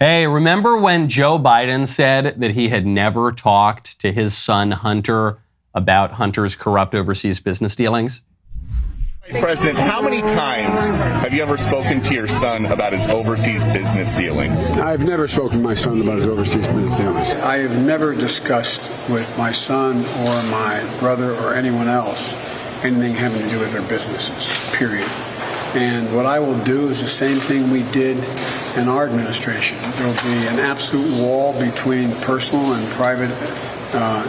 Hey, remember when Joe Biden said that he had never talked to his son Hunter about Hunter's corrupt overseas business dealings? Vice President, how many times have you ever spoken to your son about his overseas business dealings? I've never spoken to my son about his overseas business dealings. I have never discussed with my son or my brother or anyone else anything having to do with their businesses, period. And what I will do is the same thing we did in our administration. There will be an absolute wall between personal and private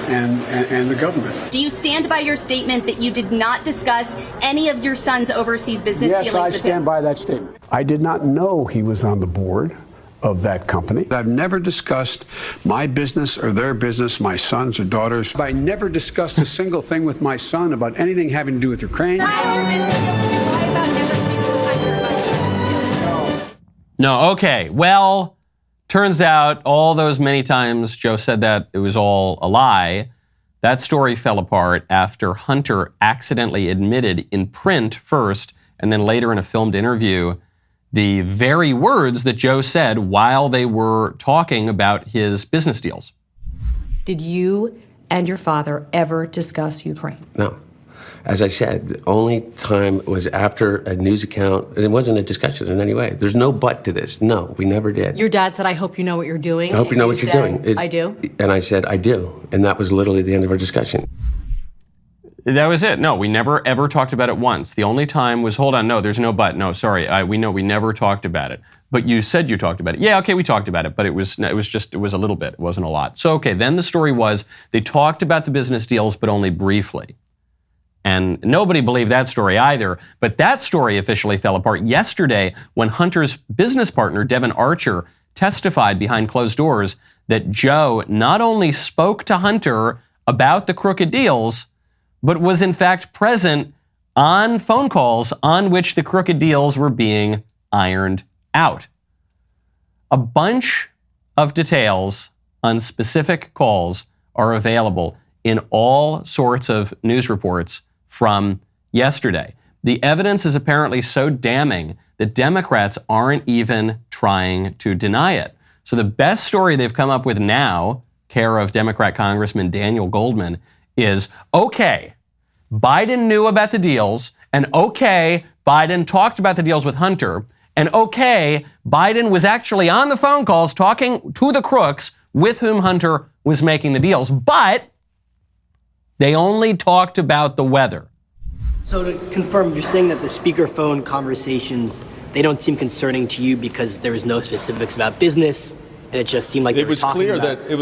and the government. Do you stand by your statement that you did not discuss any of your son's overseas business dealings? Yes, I stand by that statement. I did not know he was on the board of that company. I've never discussed my business or their business, my sons or daughters. I never discussed a single thing with my son about anything having to do with Ukraine. No, okay. Well, turns out all those many times Joe said that it was all a lie. That story fell apart after Hunter accidentally admitted in print first and then later in a filmed interview the very words that Joe said while they were talking about his business deals. Did you and your father ever discuss Ukraine? No. As I said, the only time was after a news account. It wasn't a discussion in any way. There's no but to this. No, we never did. Your dad said, I hope you know what you're doing. I hope you know what you're doing. I do? And I said, I do. And that was literally the end of our discussion. That was it. No, we never ever talked about it once. The only time was, hold on, no, there's no but. No, sorry, we never talked about it. But you said you talked about it. Yeah, okay, we talked about it, but it was a little bit. It wasn't a lot. So, okay, then the story was they talked about the business deals, but only briefly. And nobody believed that story either. But that story officially fell apart yesterday when Hunter's business partner, Devon Archer, testified behind closed doors that Joe not only spoke to Hunter about the crooked deals, but was in fact present on phone calls on which the crooked deals were being ironed out. A bunch of details on specific calls are available in all sorts of news reports from yesterday. The evidence is apparently so damning that Democrats aren't even trying to deny it. So the best story they've come up with now, care of Democrat Congressman Daniel Goldman, is, okay, Biden knew about the deals, and okay, Biden talked about the deals with Hunter, and okay, Biden was actually on the phone calls talking to the crooks with whom Hunter was making the deals, but they only talked about the weather. So to confirm, you're saying that the speakerphone conversations, they don't seem concerning to you because there was no specifics about business, and it just seemed like it was clear that it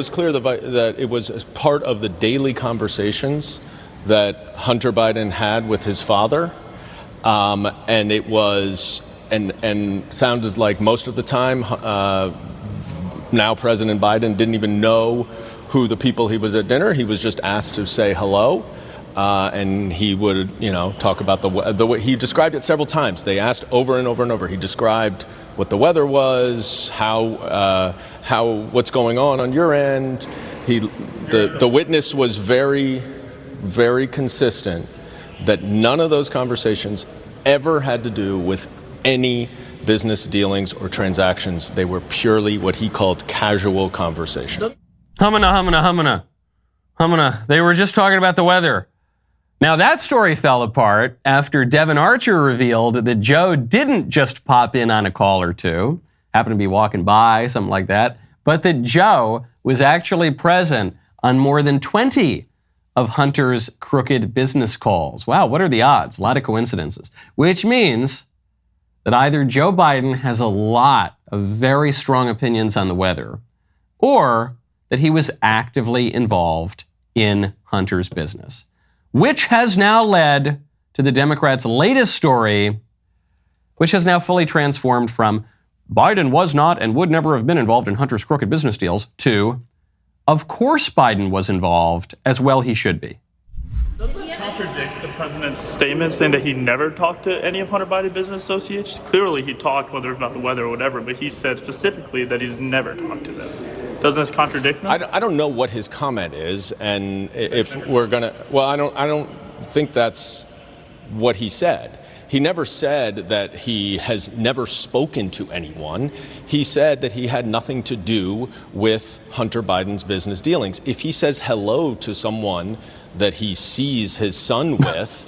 was part of the daily conversations that Hunter Biden had with his father, and it was and sounded like most of the time now President Biden didn't even know who the people he was at dinner. He was just asked to say hello, and he would, talk about the way he described it several times. They asked over and over and over. He described what the weather was, how what's going on your end. The witness was very, very consistent that none of those conversations ever had to do with any business dealings or transactions. They were purely what he called casual conversations. Humana. They were just talking about the weather. Now that story fell apart after Devon Archer revealed that Joe didn't just pop in on a call or two, happened to be walking by, something like that, but that Joe was actually present on more than 20 of Hunter's crooked business calls. Wow, what are the odds? A lot of coincidences. Which means that either Joe Biden has a lot of very strong opinions on the weather, or that he was actively involved in Hunter's business, which has now led to the Democrats' latest story, which has now fully transformed from Biden was not and would never have been involved in Hunter's crooked business deals to, of course Biden was involved, as well he should be. Doesn't that contradict the president's statement saying that he never talked to any of Hunter Biden's business associates? Clearly he talked, whether it's about the weather or whatever, but he said specifically that he's never talked to them. Doesn't this contradict them? I don't know what his comment is, and if we're gonna, well, I don't think that's what he said. He never said that he has never spoken to anyone. He said that he had nothing to do with Hunter Biden's business dealings. If he says hello to someone that he sees his son with,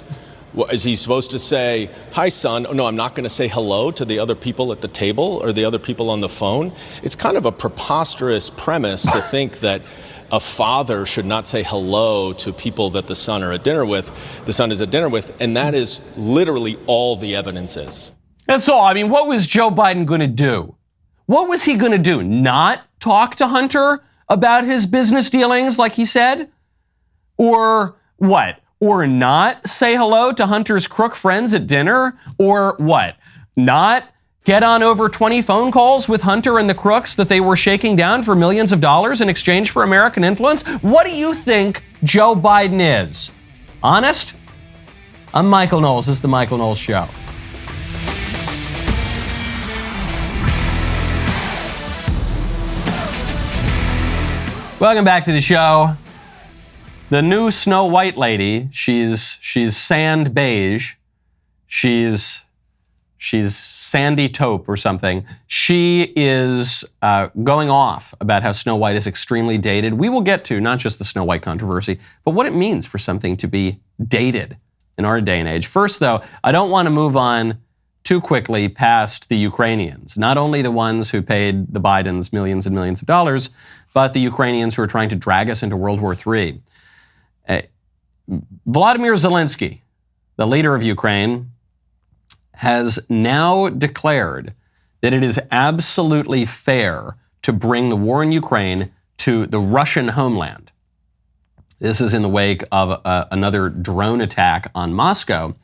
is he supposed to say, hi, son? Oh, no, I'm not going to say hello to the other people at the table or the other people on the phone. It's kind of a preposterous premise to think that a father should not say hello to people that the son is at dinner with, and that is literally all the evidence is. That's all. I mean, what was Joe Biden going to do? What was he going to do? Not talk to Hunter about his business dealings like he said? Or what? Or not say hello to Hunter's crook friends at dinner? Or what? Not get on over 20 phone calls with Hunter and the crooks that they were shaking down for millions of dollars in exchange for American influence? What do you think Joe Biden is? Honest? I'm Michael Knowles. This is The Michael Knowles Show. Welcome back to the show. The new Snow White lady, she's sand beige. She's Sandy Taupe or something. She is going off about how Snow White is extremely dated. We will get to not just the Snow White controversy, but what it means for something to be dated in our day and age. First, though, I don't want to move on too quickly past the Ukrainians. Not only the ones who paid the Bidens millions and millions of dollars, but the Ukrainians who are trying to drag us into World War III. Vladimir Zelensky, the leader of Ukraine, has now declared that it is absolutely fair to bring the war in Ukraine to the Russian homeland. This is in the wake of another drone attack on Moscow.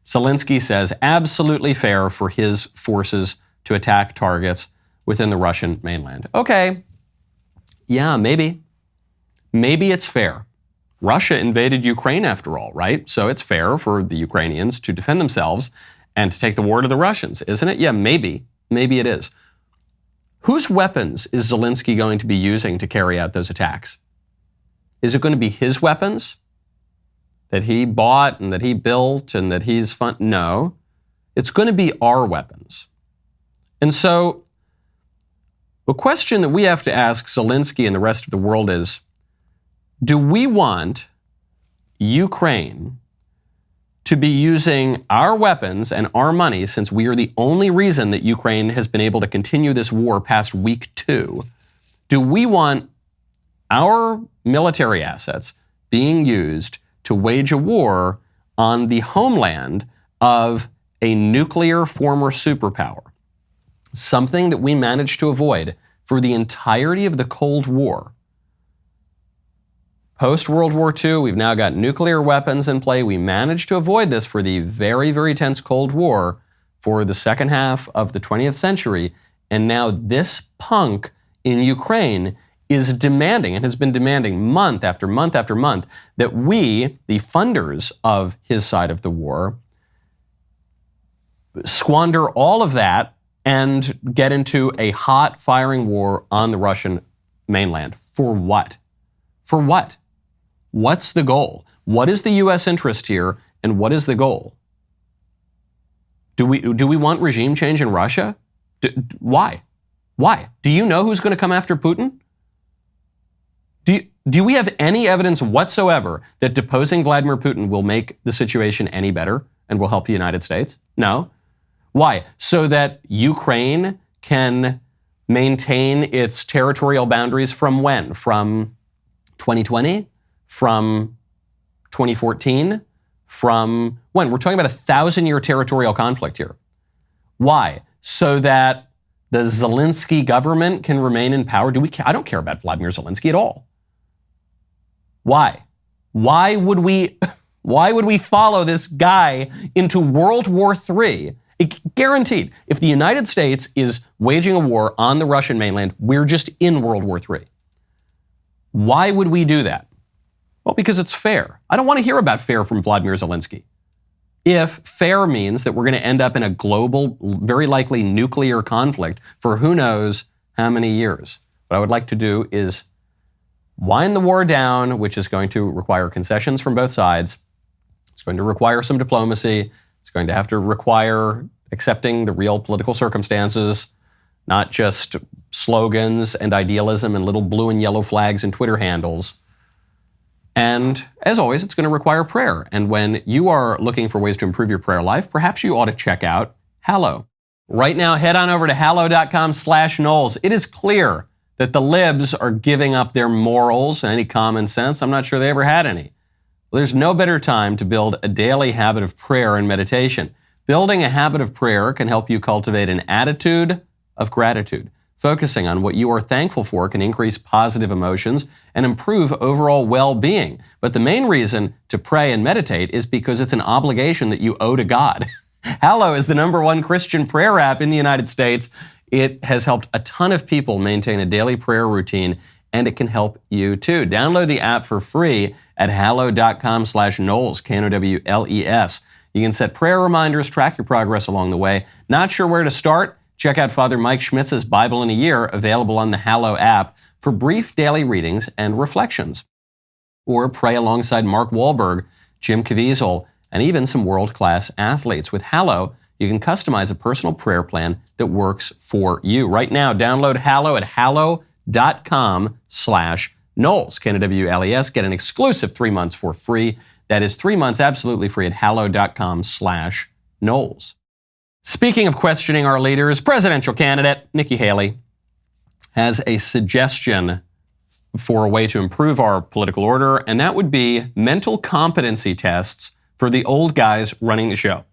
Zelensky says absolutely fair for his forces to attack targets within the Russian mainland. Okay, yeah, maybe. Maybe it's fair. Russia invaded Ukraine after all, right? So it's fair for the Ukrainians to defend themselves and to take the war to the Russians, isn't it? Yeah, maybe. Maybe it is. Whose weapons is Zelensky going to be using to carry out those attacks? Is it going to be his weapons that he bought and that he built and that he's No. It's going to be our weapons. And so the question that we have to ask Zelensky and the rest of the world is, do we want Ukraine to be using our weapons and our money, since we are the only reason that Ukraine has been able to continue this war past week 2? Do we want our military assets being used to wage a war on the homeland of a nuclear former superpower? Something that we managed to avoid for the entirety of the Cold War. Post-World War II, we've now got nuclear weapons in play. We managed to avoid this for the very, very tense Cold War for the second half of the 20th century. And now this punk in Ukraine is demanding, and has been demanding month after month after month, that we, the funders of his side of the war, squander all of that and get into a hot firing war on the Russian mainland. For what? For what? What's the goal? What is the U.S. interest here, and what is the goal? Do we want regime change in Russia? Why? Why? Do you know who's going to come after Putin? Do we have any evidence whatsoever that deposing Vladimir Putin will make the situation any better and will help the United States? No. Why? So that Ukraine can maintain its territorial boundaries from when? From 2020? From 2014? From when? We're talking about a 1,000-year territorial conflict here. Why? So that the Zelensky government can remain in power? I don't care about Vladimir Zelensky at all. Why? Why would we follow this guy into World War III? Guaranteed, if the United States is waging a war on the Russian mainland, we're just in World War III. Why would we do that? Well, because it's fair. I don't want to hear about fair from Vladimir Zelensky. If fair means that we're going to end up in a global, very likely nuclear conflict for who knows how many years, what I would like to do is wind the war down, which is going to require concessions from both sides. It's going to require some diplomacy. It's It's going to have to require accepting the real political circumstances, not just slogans and idealism and little blue and yellow flags and Twitter handles. And as always, it's going to require prayer. And when you are looking for ways to improve your prayer life, perhaps you ought to check out Hallow. Right now, head on over to hallow.com/Knowles. It is clear that the libs are giving up their morals and any common sense. I'm not sure they ever had any. Well, there's no better time to build a daily habit of prayer and meditation. Building a habit of prayer can help you cultivate an attitude of gratitude. Focusing on what you are thankful for can increase positive emotions and improve overall well-being. But the main reason to pray and meditate is because it's an obligation that you owe to God. Hallow is the #1 Christian prayer app in the United States. It has helped a ton of people maintain a daily prayer routine, and it can help you too. Download the app for free at hallow.com/Knowles, Knowles. You can set prayer reminders, track your progress along the way. Not sure where to start? Check out Father Mike Schmitz's Bible in a Year, available on the Hallow app for brief daily readings and reflections. Or pray alongside Mark Wahlberg, Jim Caviezel, and even some world-class athletes. With Hallow, you can customize a personal prayer plan that works for you. Right now, download Hallow at hallow.com/Knowles, Knowles. Get an exclusive 3 months for free. That is 3 months absolutely free at hallow.com/Knowles. Speaking of questioning our leaders, presidential candidate Nikki Haley has a suggestion for a way to improve our political order, and that would be mental competency tests for the old guys running the show.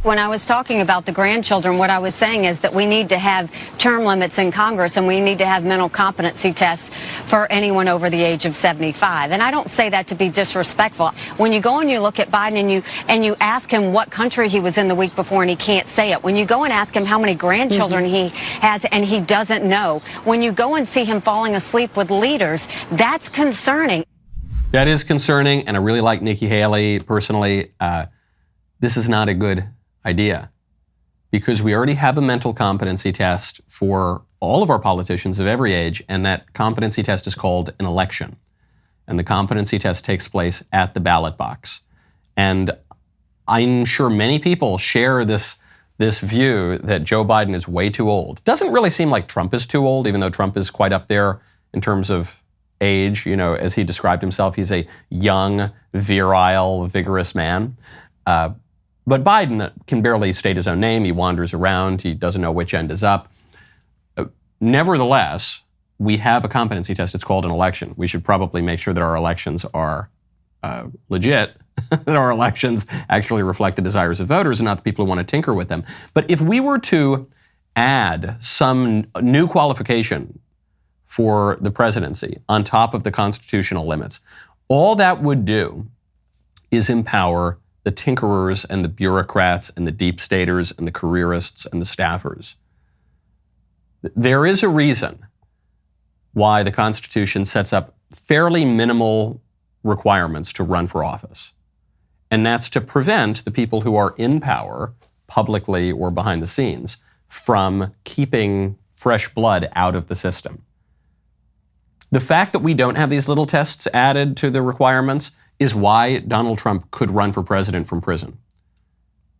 When I was talking about the grandchildren, what I was saying is that we need to have term limits in Congress, and we need to have mental competency tests for anyone over the age of 75. And I don't say that to be disrespectful. When you go and you look at Biden and you ask him what country he was in the week before and he can't say it. When you go and ask him how many grandchildren he has and he doesn't know. When you go and see him falling asleep with leaders, that's concerning. That is concerning, and I really like Nikki Haley personally. This is not a good idea, because we already have a mental competency test for all of our politicians of every age, and that competency test is called an election. And the competency test takes place at the ballot box. And I'm sure many people share this view that Joe Biden is way too old. It doesn't really seem like Trump is too old, even though Trump is quite up there in terms of age. You know, as he described himself, he's a young, virile, vigorous man. But Biden can barely state his own name. He wanders around. He doesn't know which end is up. Nevertheless, we have a competency test. It's called an election. We should probably make sure that our elections are legit, that our elections actually reflect the desires of voters and not the people who want to tinker with them. But if we were to add some new qualification for the presidency on top of the constitutional limits, all that would do is empower the tinkerers and the bureaucrats and the deep staters and the careerists and the staffers. There is a reason why the Constitution sets up fairly minimal requirements to run for office. And that's to prevent the people who are in power, publicly or behind the scenes, from keeping fresh blood out of the system. The fact that we don't have these little tests added to the requirements is why Donald Trump could run for president from prison.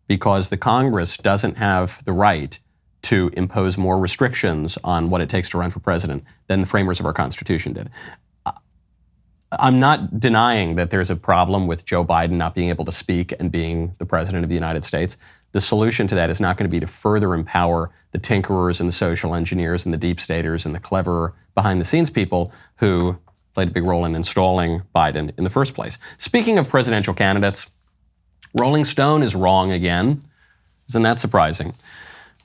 Because the Congress doesn't have the right to impose more restrictions on what it takes to run for president than the framers of our Constitution did. I'm not denying that there's a problem with Joe Biden not being able to speak and being the president of the United States. The solution to that is not going to be to further empower the tinkerers and the social engineers and the deep staters and the clever behind-the-scenes people who played a big role in installing Biden in the first place. Speaking of presidential candidates, Rolling Stone is wrong again. Isn't that surprising?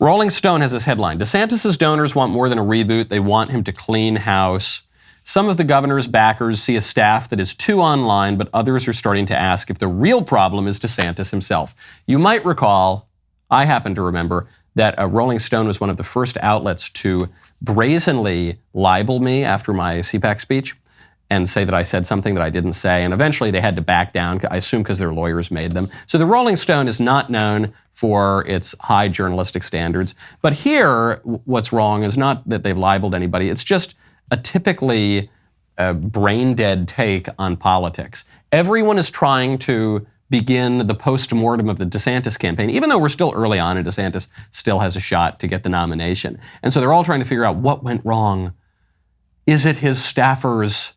Rolling Stone has this headline: DeSantis' donors want more than a reboot. They want him to clean house. Some of the governor's backers see a staff that is too online, but others are starting to ask if the real problem is DeSantis himself. You might recall, I happen to remember, that Rolling Stone was one of the first outlets to brazenly libel me after my CPAC speech and say that I said something that I didn't say. And eventually they had to back down, I assume because their lawyers made them. So the Rolling Stone is not known for its high journalistic standards. But here, what's wrong is not that they've libeled anybody. It's just a typically brain-dead take on politics. Everyone is trying to begin the post-mortem of the DeSantis campaign, even though we're still early on and DeSantis still has a shot to get the nomination. And so they're all trying to figure out what went wrong. Is it his staffers?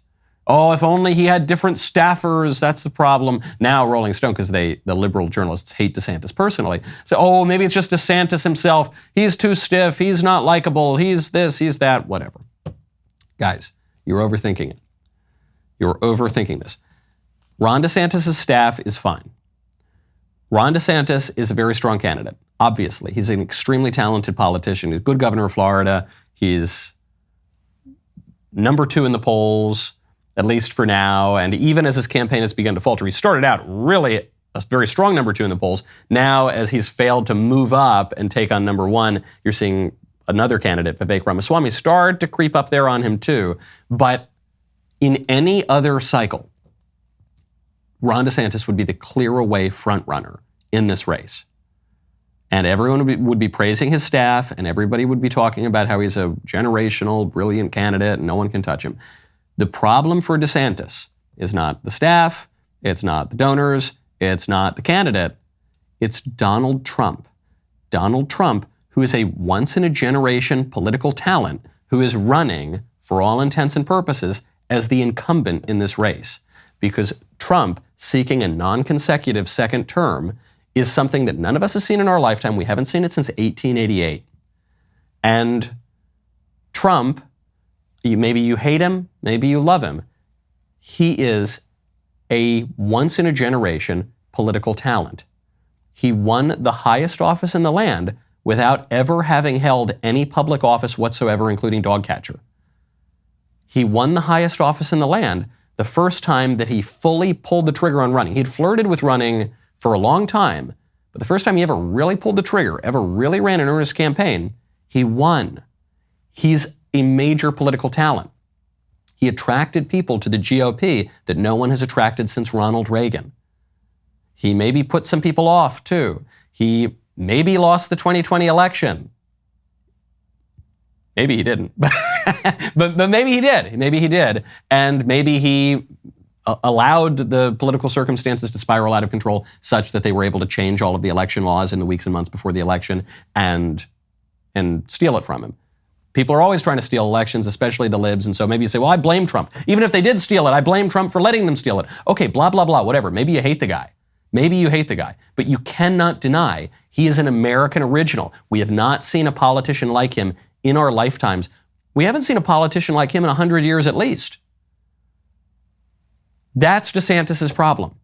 Oh, if only he had different staffers, that's the problem. Now Rolling Stone, because the liberal journalists hate DeSantis personally, say, oh, maybe it's just DeSantis himself. He's too stiff. He's not likable. He's this, he's that, whatever. Guys, you're overthinking it. You're overthinking this. Ron DeSantis' staff is fine. Ron DeSantis is a very strong candidate, obviously. He's an extremely talented politician. He's a good governor of Florida. He's number 2 in the polls, at least for now. And even as his campaign has begun to falter, he started out really a very strong number 2 in the polls. Now, as he's failed to move up and take on number 1, you're seeing another candidate, Vivek Ramaswamy, start to creep up there on him too. But in any other cycle, Ron DeSantis would be the clear away front runner in this race. And everyone would be praising his staff, and everybody would be talking about how he's a generational, brilliant candidate and no one can touch him. The problem for DeSantis is not the staff, it's not the donors, it's not the candidate, it's Donald Trump. Donald Trump, who is a once-in-a-generation political talent, who is running, for all intents and purposes, as the incumbent in this race. Because Trump seeking a non-consecutive second term is something that none of us have seen in our lifetime. We haven't seen it since 1888. And Trump, maybe you hate him, maybe you love him. He is a once-in-a-generation political talent. He won the highest office in the land without ever having held any public office whatsoever, including dog catcher. He won the highest office in the land the first time that he fully pulled the trigger on running. He'd flirted with running for a long time, but the first time he ever really pulled the trigger, ever really ran an earnest campaign, he won. He's a major political talent. He attracted people to the GOP that no one has attracted since Ronald Reagan. He maybe put some people off too. He maybe lost the 2020 election. Maybe he didn't, but maybe he did. Maybe he did. And maybe he allowed the political circumstances to spiral out of control such that they were able to change all of the election laws in the weeks and months before the election and steal it from him. People are always trying to steal elections, especially the libs. And so maybe you say, well, I blame Trump. Even if they did steal it, I blame Trump for letting them steal it. Okay, blah, blah, blah, whatever. Maybe you hate the guy. Maybe you hate the guy. But you cannot deny he is an American original. We have not seen a politician like him in our lifetimes. We haven't seen a politician like him in 100 years at least. That's DeSantis' problem.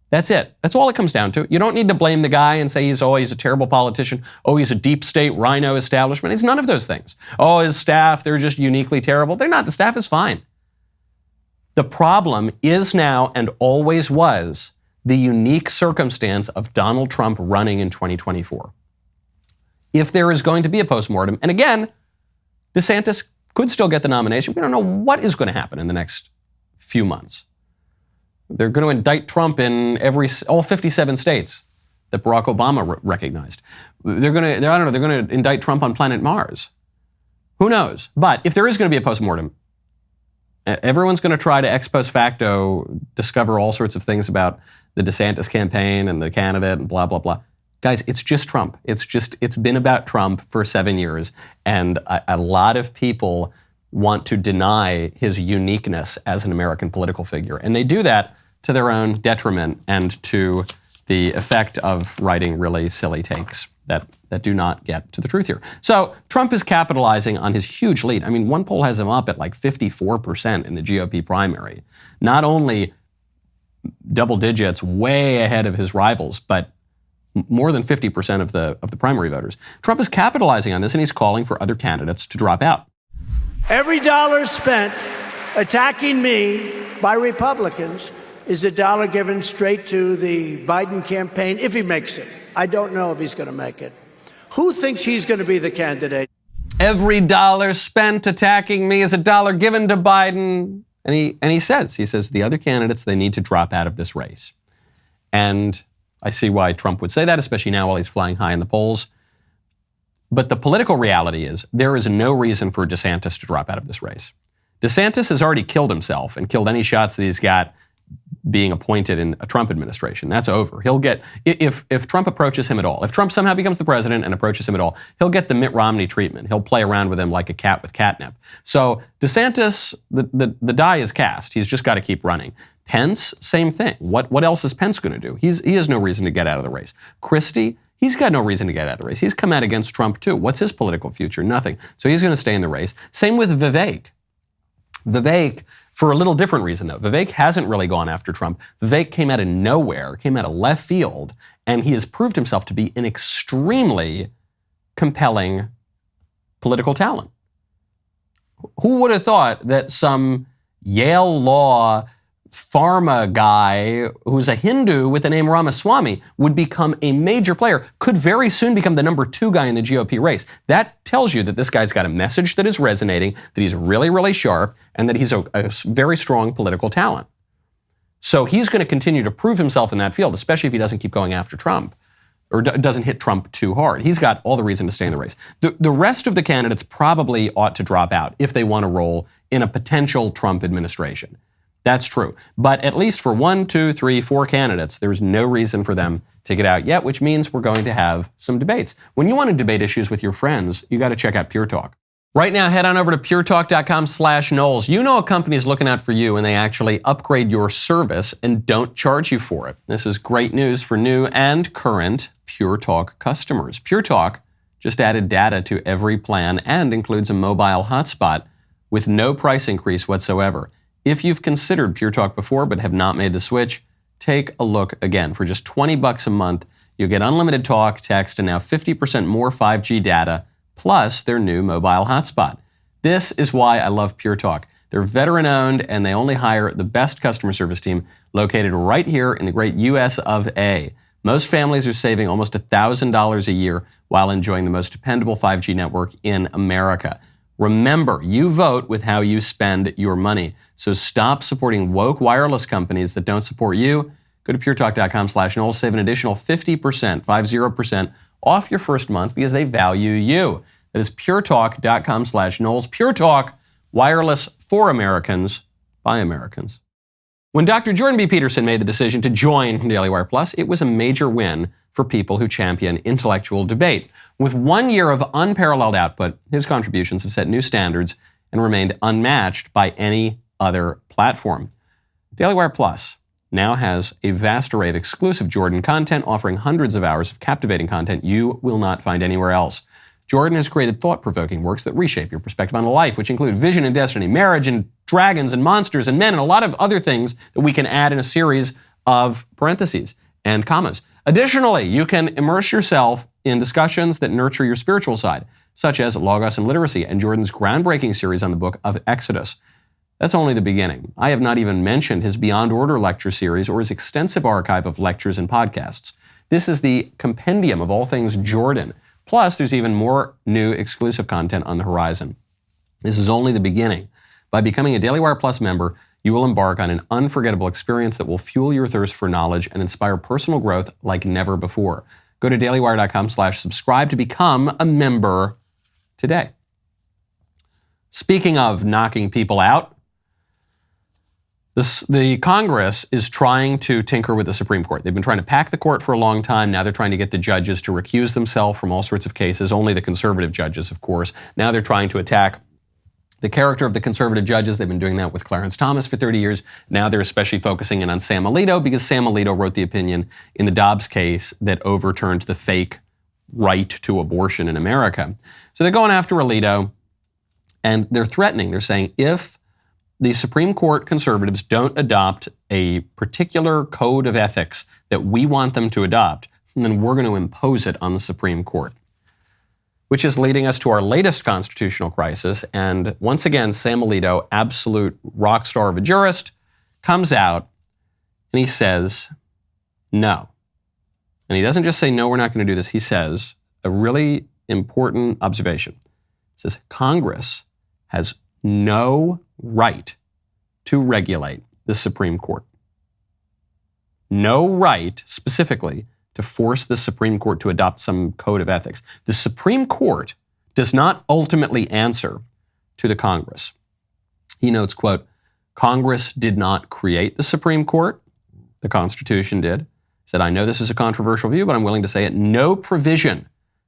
That's it. That's all it comes down to. You don't need to blame the guy and say he's a terrible politician. Oh, he's a deep state rhino establishment. He's none of those things. Oh, his staff, they're just uniquely terrible. They're not. The staff is fine. The problem is now and always was the unique circumstance of Donald Trump running in 2024. If there is going to be a postmortem, and again, DeSantis could still get the nomination. We don't know what is going to happen in the next few months. They're going to indict Trump in all 57 states that Barack Obama recognized. They're going to indict Trump on planet Mars. Who knows? But if there is going to be a postmortem, everyone's going to try to ex post facto discover all sorts of things about the DeSantis campaign and the candidate and blah, blah, blah. Guys, it's just Trump. It's been about Trump for 7 years. And a lot of people want to deny his uniqueness as an American political figure. And they do that to their own detriment and to the effect of writing really silly takes that do not get to the truth here. So Trump is capitalizing on his huge lead. I mean, one poll has him up at like 54% in the GOP primary. Not only double digits, way ahead of his rivals, but more than 50% of the primary voters. Trump is capitalizing on this, and he's calling for other candidates to drop out. Every dollar spent attacking me by Republicans is a dollar given straight to the Biden campaign if he makes it. I don't know if he's going to make it. Who thinks he's going to be the candidate? Every dollar spent attacking me is a dollar given to Biden. And he says the other candidates, they need to drop out of this race. And I see why Trump would say that, especially now while he's flying high in the polls. But the political reality is there is no reason for DeSantis to drop out of this race. DeSantis has already killed himself and killed any shots that he's got being appointed in a Trump administration. That's over. He'll get, if Trump approaches him at all, if Trump somehow becomes the president and approaches him at all, he'll get the Mitt Romney treatment. He'll play around with him like a cat with catnip. So DeSantis, the die is cast. He's just got to keep running. Pence, same thing. What else is Pence going to do? He has no reason to get out of the race. Christie, he's got no reason to get out of the race. He's come out against Trump too. What's his political future? Nothing. So he's going to stay in the race. Same with Vivek. Vivek, for a little different reason though. Vivek hasn't really gone after Trump. Vivek came out of nowhere, came out of left field, and he has proved himself to be an extremely compelling political talent. Who would have thought that some Yale Law pharma guy who's a Hindu with the name Ramaswamy would become a major player, could very soon become the number 2 guy in the GOP race. That tells you that this guy's got a message that is resonating, that he's really, really sharp, and that he's a very strong political talent. So he's going to continue to prove himself in that field, especially if he doesn't keep going after Trump or doesn't hit Trump too hard. He's got all the reason to stay in the race. The rest of the candidates probably ought to drop out if they want to roll in a potential Trump administration. That's true. But at least for 1, 2, 3, 4 candidates, there's no reason for them to get out yet, which means we're going to have some debates. When you want to debate issues with your friends, you got to check out Pure Talk. Right now, head on over to puretalk.com/Knowles. You know a company is looking out for you and they actually upgrade your service and don't charge you for it. This is great news for new and current Pure Talk customers. Pure Talk just added data to every plan and includes a mobile hotspot with no price increase whatsoever. If you've considered Pure Talk before but have not made the switch, take a look again. For just $20 a month, you'll get unlimited talk, text, and now 50% more 5G data, plus their new mobile hotspot. This is why I love Pure Talk. They're veteran-owned, and they only hire the best customer service team located right here in the great US of A. Most families are saving almost $1,000 a year while enjoying the most dependable 5G network in America. Remember, you vote with how you spend your money. So stop supporting woke wireless companies that don't support you. Go to puretalk.com/Knowles. Save an additional 50% off your first month because they value you. That is puretalk.com/Knowles. Pure Talk, wireless for Americans, by Americans. When Dr. Jordan B. Peterson made the decision to join DailyWire Plus, it was a major win for people who champion intellectual debate. With 1 year of unparalleled output, his contributions have set new standards and remained unmatched by any other platform. DailyWire Plus now has a vast array of exclusive Jordan content, offering hundreds of hours of captivating content you will not find anywhere else. Jordan has created thought-provoking works that reshape your perspective on life, which include vision and destiny, marriage and dragons and monsters and men, and a lot of other things that we can add in a series of parentheses and commas. Additionally, you can immerse yourself in discussions that nurture your spiritual side, such as Logos and Literacy and Jordan's groundbreaking series on the book of Exodus. That's only the beginning. I have not even mentioned his Beyond Order lecture series or his extensive archive of lectures and podcasts. This is the compendium of all things Jordan. Plus, there's even more new exclusive content on the horizon. This is only the beginning. By becoming a DailyWire Plus member, you will embark on an unforgettable experience that will fuel your thirst for knowledge and inspire personal growth like never before. Go to dailywire.com/subscribe to become a member today. Speaking of knocking people out, the Congress is trying to tinker with the Supreme Court. They've been trying to pack the court for a long time. Now they're trying to get the judges to recuse themselves from all sorts of cases, only the conservative judges, of course. Now they're trying to attack the character of the conservative judges. They've been doing that with Clarence Thomas for 30 years. Now they're especially focusing in on Sam Alito because Sam Alito wrote the opinion in the Dobbs case that overturned the fake right to abortion in America. So they're going after Alito and they're threatening. They're saying if the Supreme Court conservatives don't adopt a particular code of ethics that we want them to adopt, then we're going to impose it on the Supreme Court. Which is leading us to our latest constitutional crisis. And once again, Sam Alito, absolute rock star of a jurist, comes out and he says, no. And he doesn't just say, no, we're not going to do this. He says a really important observation. He says, Congress has no right to regulate the Supreme Court. No right, specifically, to force the Supreme Court to adopt some code of ethics. The Supreme Court does not ultimately answer to the Congress. He notes, quote, Congress did not create the Supreme Court, the Constitution did. He said, I know this is a controversial view, but I'm willing to say it. No provision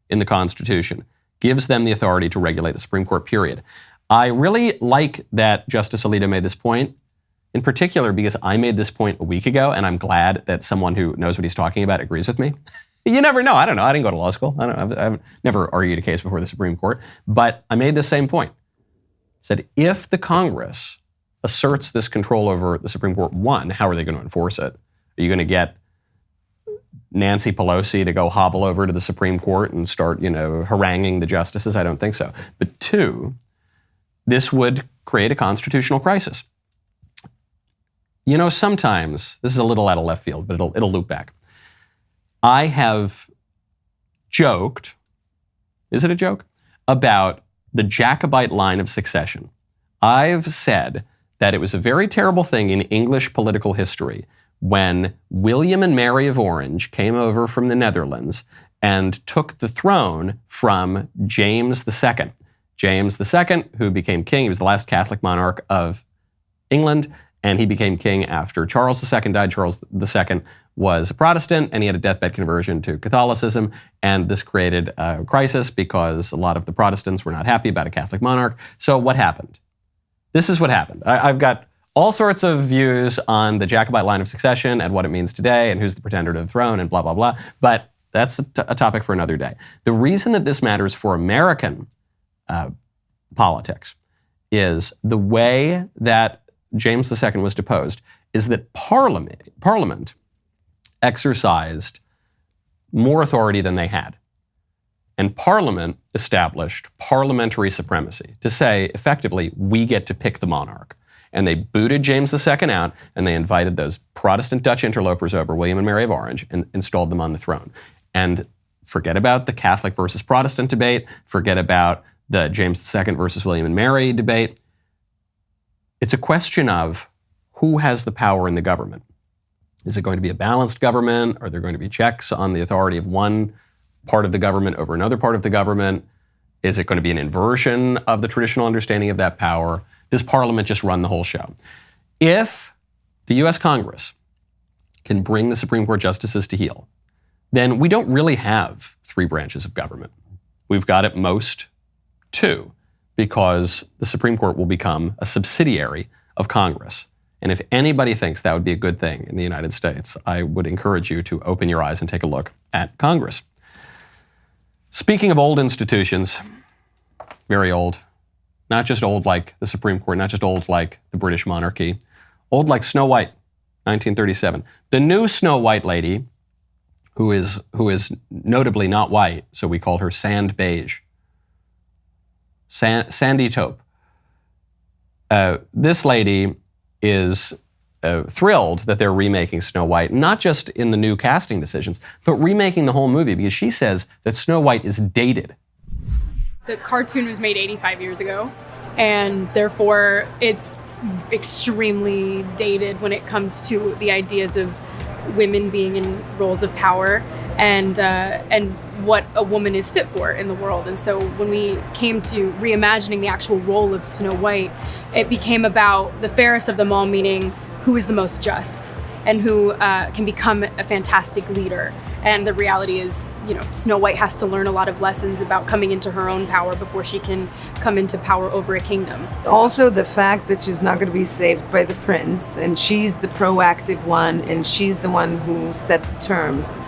in the Constitution gives them the authority to regulate the Supreme Court, period. I really like that Justice Alito made this point, in particular because I made this point a week ago, and I'm glad that someone who knows what he's talking about agrees with me. You never know. I don't know. I didn't go to law school. I've never argued a case before the Supreme Court. But I made the same point. Said, if the Congress asserts this control over the Supreme Court, one, how are they going to enforce it? Are you going to get Nancy Pelosi to go hobble over to the Supreme Court and start, haranguing the justices? I don't think so. But two, this would create a constitutional crisis. Sometimes, this is a little out of left field, but it'll loop back. I have joked, is it a joke, about the Jacobite line of succession. I've said that it was a very terrible thing in English political history when William and Mary of Orange came over from the Netherlands and took the throne from James II. James II, who became king, he was the last Catholic monarch of England, and he became king after Charles II died. Charles II was a Protestant, and he had a deathbed conversion to Catholicism, and this created a crisis because a lot of the Protestants were not happy about a Catholic monarch. So what happened? This is what happened. I've got all sorts of views on the Jacobite line of succession and what it means today and who's the pretender to the throne and blah, blah, blah, but that's a topic for another day. The reason that this matters for American politics is the way that James II was deposed is that Parliament exercised more authority than they had. And Parliament established parliamentary supremacy to say, effectively, we get to pick the monarch. And they booted James II out, and they invited those Protestant Dutch interlopers over, William and Mary of Orange, and installed them on the throne. And forget about the Catholic versus Protestant debate, forget about the James II versus William and Mary debate. It's a question of who has the power in the government. Is it going to be a balanced government? Are there going to be checks on the authority of one part of the government over another part of the government? Is it going to be an inversion of the traditional understanding of that power? Does Parliament just run the whole show? If the U.S. Congress can bring the Supreme Court justices to heel, then we don't really have three branches of government. We've got at most two, because the Supreme Court will become a subsidiary of Congress. And if anybody thinks that would be a good thing in the United States, I would encourage you to open your eyes and take a look at Congress. Speaking of old institutions, very old, not just old like the Supreme Court, not just old like the British monarchy, old like Snow White, 1937. The new Snow White lady, who is notably not white, so we call her sand beige, sandy taupe. This lady is thrilled that they're remaking Snow White, not just in the new casting decisions, but remaking the whole movie, because she says that Snow White is dated. The cartoon was made 85 years ago, and therefore it's extremely dated when it comes to the ideas of women being in roles of power and what a woman is fit for in the world. And so when we came to reimagining the actual role of Snow White, it became about the fairest of them all, meaning who is the most just and who can become a fantastic leader. And the reality is, Snow White has to learn a lot of lessons about coming into her own power before she can come into power over a kingdom. Also, the fact that she's not going to be saved by the prince, and she's the proactive one, and she's the one who set the terms,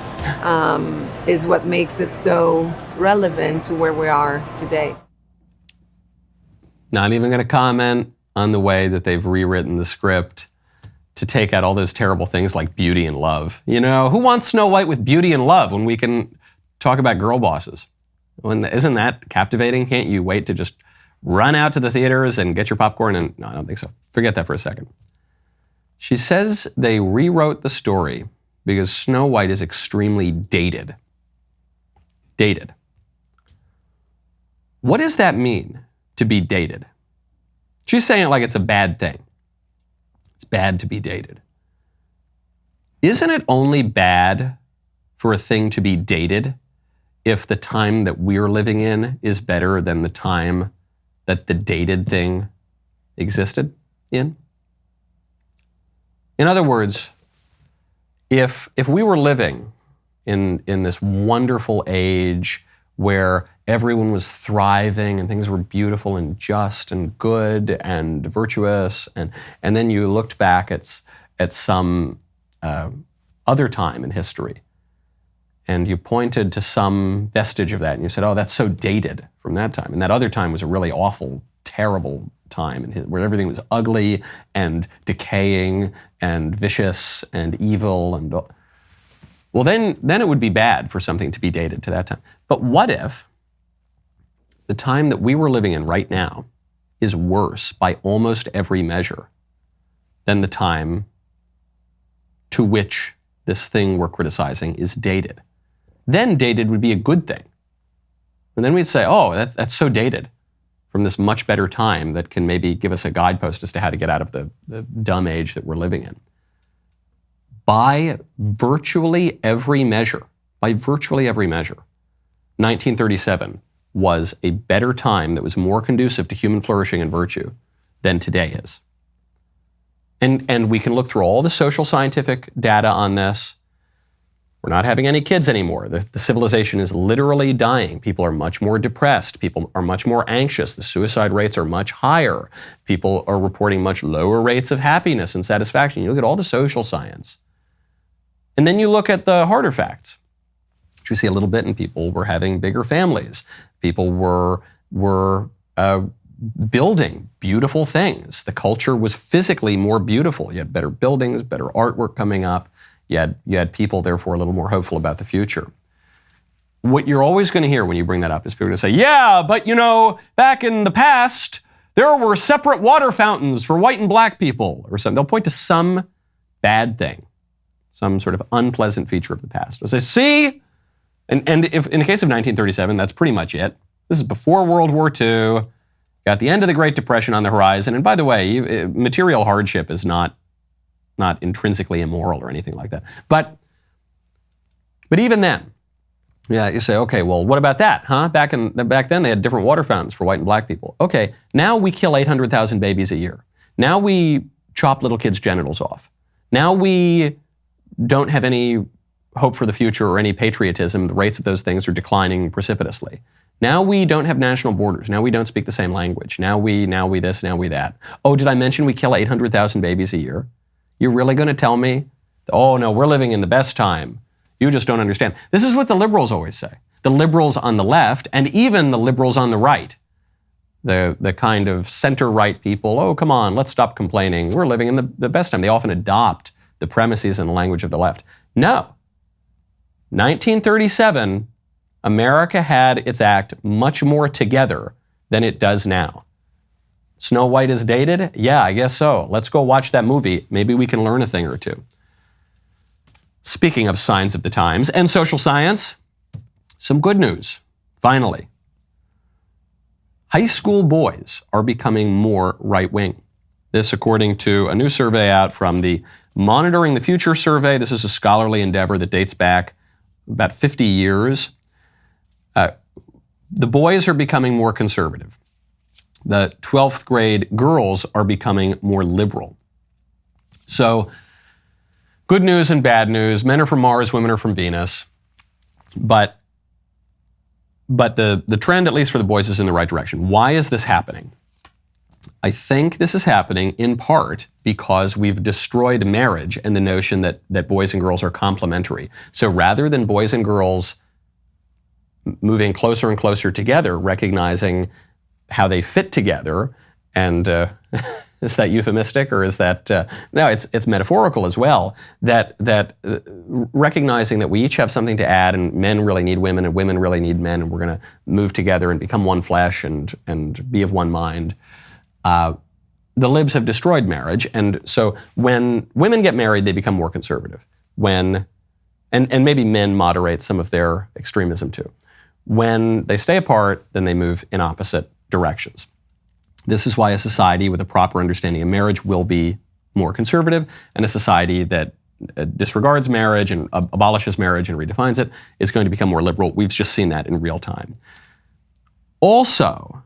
is what makes it so relevant to where we are today. Not even going to comment on the way that they've rewritten the script to take out all those terrible things like beauty and love. Who wants Snow White with beauty and love when we can talk about girl bosses? Isn't that captivating? Can't you wait to just run out to the theaters and get your popcorn? And no, I don't think so. Forget that for a second. She says they rewrote the story because Snow White is extremely dated. Dated. What does that mean, to be dated? She's saying it like it's a bad thing. It's bad to be dated. Isn't it only bad for a thing to be dated if the time that we're living in is better than the time that the dated thing existed in? In other words, if we were living in this wonderful age where everyone was thriving and things were beautiful and just and good and virtuous, and then you looked back at some other time in history, and you pointed to some vestige of that, and you said, oh, that's so dated from that time. And that other time was a really awful, terrible time where everything was ugly and decaying and vicious and evil. And well, then it would be bad for something to be dated to that time. But what if the time that we were living in right now is worse by almost every measure than the time to which this thing we're criticizing is dated? Then dated would be a good thing. And then we'd say, oh, that's so dated from this much better time that can maybe give us a guidepost as to how to get out of the dumb age that we're living in. By virtually every measure, 1937 was a better time that was more conducive to human flourishing and virtue than today is. And we can look through all the social scientific data on this. We're not having any kids anymore. The civilization is literally dying. People are much more depressed. People are much more anxious. The suicide rates are much higher. People are reporting much lower rates of happiness and satisfaction. You look at all the social science. And then you look at the harder facts, which we see a little bit in people were having bigger families. People were building beautiful things. The culture was physically more beautiful. You had better buildings, better artwork coming up. You had people, therefore, a little more hopeful about the future. What you're always going to hear when you bring that up is people going to say, yeah, but back in the past, there were separate water fountains for white and black people, or something. They'll point to some bad thing, some sort of unpleasant feature of the past. They'll say, see? And if in the case of 1937, that's pretty much it. This is before World War II. Got the end of the Great Depression on the horizon. And by the way, material hardship is not intrinsically immoral or anything like that. But even then, yeah, you say, okay, well, what about that, huh? Back then, they had different water fountains for white and black people. Okay, now we kill 800,000 babies a year. Now we chop little kids' genitals off. Now we don't have any hope for the future or any patriotism. The rates of those things are declining precipitously. Now we don't have national borders. Now we don't speak the same language. Now we this, now we that. Oh, did I mention we kill 800,000 babies a year? You're really going to tell me, oh no, we're living in the best time. You just don't understand. This is what the liberals always say. The liberals on the left, and even the liberals on the right, the kind of center-right people, oh, come on, let's stop complaining. We're living in the best time. They often adopt the premises and the language of the left. No. 1937, America had its act much more together than it does now. Snow White is dated? Yeah, I guess so. Let's go watch that movie. Maybe we can learn a thing or two. Speaking of signs of the times and social science, some good news, finally. High school boys are becoming more right-wing. This, according to a new survey out from the Monitoring the Future survey. This is a scholarly endeavor that dates back about 50 years. The boys are becoming more conservative. The 12th grade girls are becoming more liberal. So, good news and bad news. Men are from Mars, women are from Venus. But the trend, at least for the boys, is in the right direction. Why is this happening? I think this is happening in part because we've destroyed marriage and the notion that boys and girls are complementary. So rather than boys and girls moving closer and closer together, recognizing how they fit together, and is that euphemistic or is that no? It's metaphorical as well. That recognizing that we each have something to add, and men really need women, and women really need men, and we're going to move together and become one flesh and be of one mind. The libs have destroyed marriage, and so when women get married, they become more conservative. And maybe men moderate some of their extremism too. When they stay apart, then they move in opposite directions. This is why a society with a proper understanding of marriage will be more conservative, and a society that disregards marriage and abolishes marriage and redefines it is going to become more liberal. We've just seen that in real time. Also,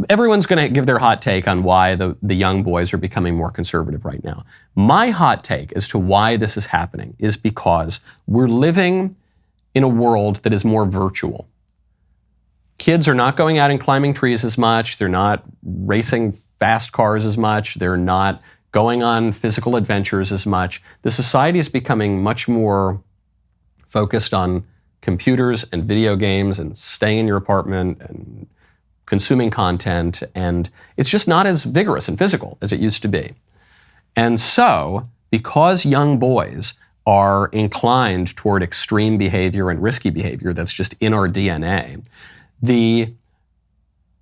everyone's going to give their hot take on why the young boys are becoming more conservative right now. My hot take as to why this is happening is because we're living in a world that is more virtual. Kids are not going out and climbing trees as much. They're not racing fast cars as much. They're not going on physical adventures as much. The society is becoming much more focused on computers and video games and staying in your apartment and consuming content, and it's just not as vigorous and physical as it used to be. And so, because young boys are inclined toward extreme behavior and risky behavior that's just in our DNA, the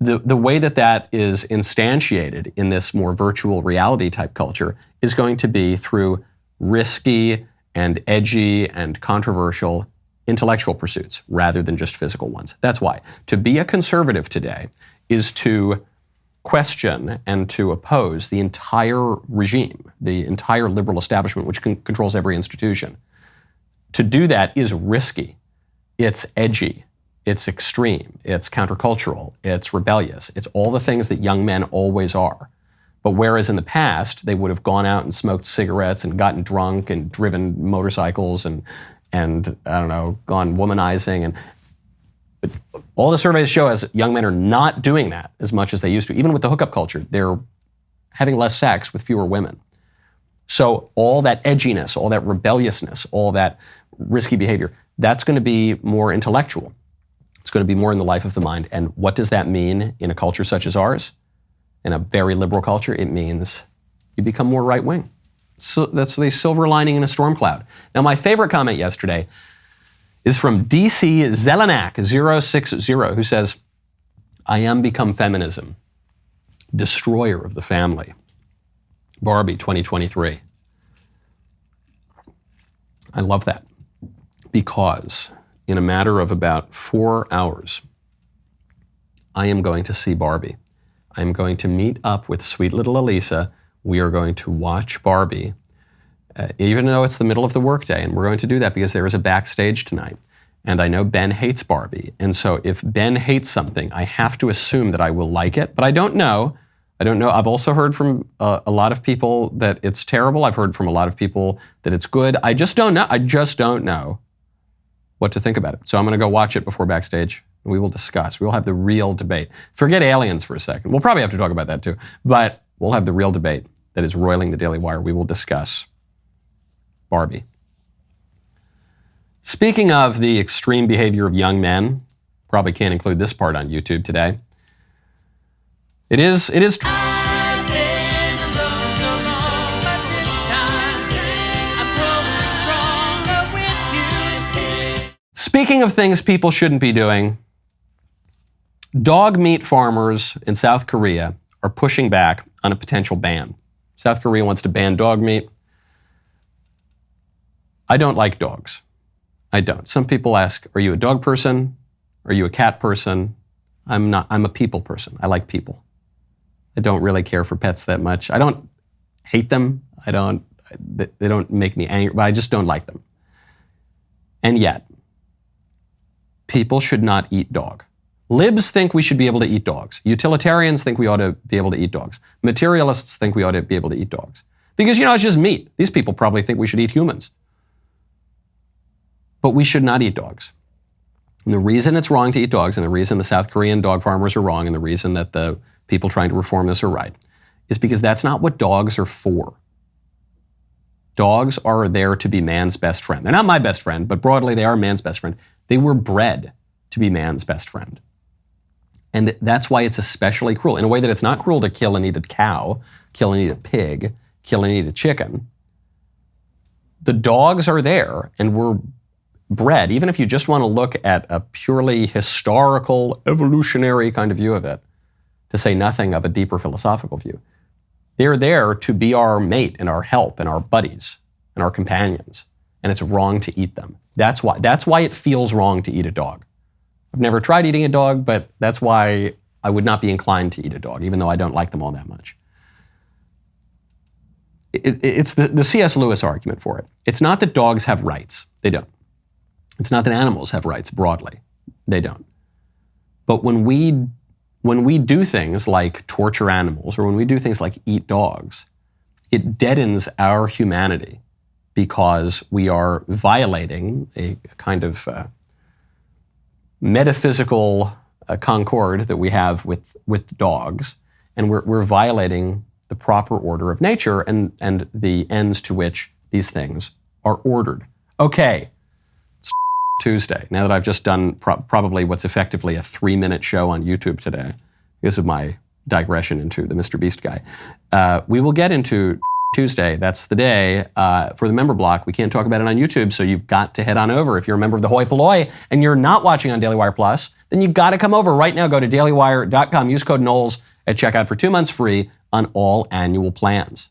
way that is instantiated in this more virtual reality type culture is going to be through risky and edgy and controversial intellectual pursuits rather than just physical ones. That's why. To be a conservative today is to question and to oppose the entire regime, the entire liberal establishment, which controls every institution. To do that is risky. It's edgy. It's extreme. It's countercultural. It's rebellious. It's all the things that young men always are. But whereas in the past, they would have gone out and smoked cigarettes and gotten drunk and driven motorcycles and I don't know, gone womanizing. And all the surveys show is young men are not doing that as much as they used to. Even with the hookup culture, they're having less sex with fewer women. So all that edginess, all that rebelliousness, all that risky behavior, that's going to be more intellectual. It's going to be more in the life of the mind. And what does that mean in a culture such as ours? In a very liberal culture, it means you become more right-wing. So that's the silver lining in a storm cloud. Now, my favorite comment yesterday is from DC Zelenak060, who says, I am become feminism, destroyer of the family. Barbie 2023. I love that because in a matter of about 4 hours, I am going to see Barbie. I am going to meet up with sweet little Elisa. We are going to watch Barbie, even though it's the middle of the workday, and we're going to do that because there is a backstage tonight. And I know Ben hates Barbie, and so if Ben hates something, I have to assume that I will like it, but I don't know. I've also heard from a lot of people that it's terrible. I've heard from a lot of people that it's good. I just don't know what to think about it. So I'm going to go watch it before backstage, and we will discuss. We will have the real debate. Forget aliens for a second. We'll probably have to talk about that too, but we'll have the real debate that is roiling the Daily Wire. We will discuss Barbie. Speaking of the extreme behavior of young men, probably can't include this part on YouTube today. It is Speaking of things people shouldn't be doing, dog meat farmers in South Korea are pushing back on a potential ban. South Korea wants to ban dog meat. I don't like dogs. I don't. Some people ask, are you a dog person? Are you a cat person? I'm not. I'm a people person. I like people. I don't really care for pets that much. I don't hate them. They don't make me angry, but I just don't like them. And yet, people should not eat dog. Libs think we should be able to eat dogs. Utilitarians think we ought to be able to eat dogs. Materialists think we ought to be able to eat dogs. Because, it's just meat. These people probably think we should eat humans. But we should not eat dogs. And the reason it's wrong to eat dogs, and the reason the South Korean dog farmers are wrong, and the reason that the people trying to reform this are right, is because that's not what dogs are for. Dogs are there to be man's best friend. They're not my best friend, but broadly they are man's best friend. They were bred to be man's best friend. And that's why it's especially cruel, in a way that it's not cruel to kill and eat a cow, kill and eat a pig, kill and eat a chicken. The dogs are there and were bred, even if you just want to look at a purely historical, evolutionary kind of view of it, to say nothing of a deeper philosophical view. They're there to be our mate and our help and our buddies and our companions, and it's wrong to eat them. That's why it feels wrong to eat a dog. I've never tried eating a dog, but that's why I would not be inclined to eat a dog, even though I don't like them all that much. It's the C.S. Lewis argument for it. It's not that dogs have rights. They don't. It's not that animals have rights broadly. They don't. But when we when we do things like torture animals or when we do things like eat dogs, it deadens our humanity because we are violating a kind of metaphysical concord that we have with dogs, and we're violating the proper order of nature and the ends to which these things are ordered. Okay, it's Tuesday. Now that I've just done probably what's effectively a 3-minute show on YouTube today because of my digression into the Mr. Beast guy, we will get into Tuesday. That's the day for the member block. We can't talk about it on YouTube, so you've got to head on over. If you're a member of the Hoi Polloi and you're not watching on Daily Wire Plus, then you've got to come over right now. Go to dailywire.com, use code Knowles at checkout for 2 months free on all annual plans.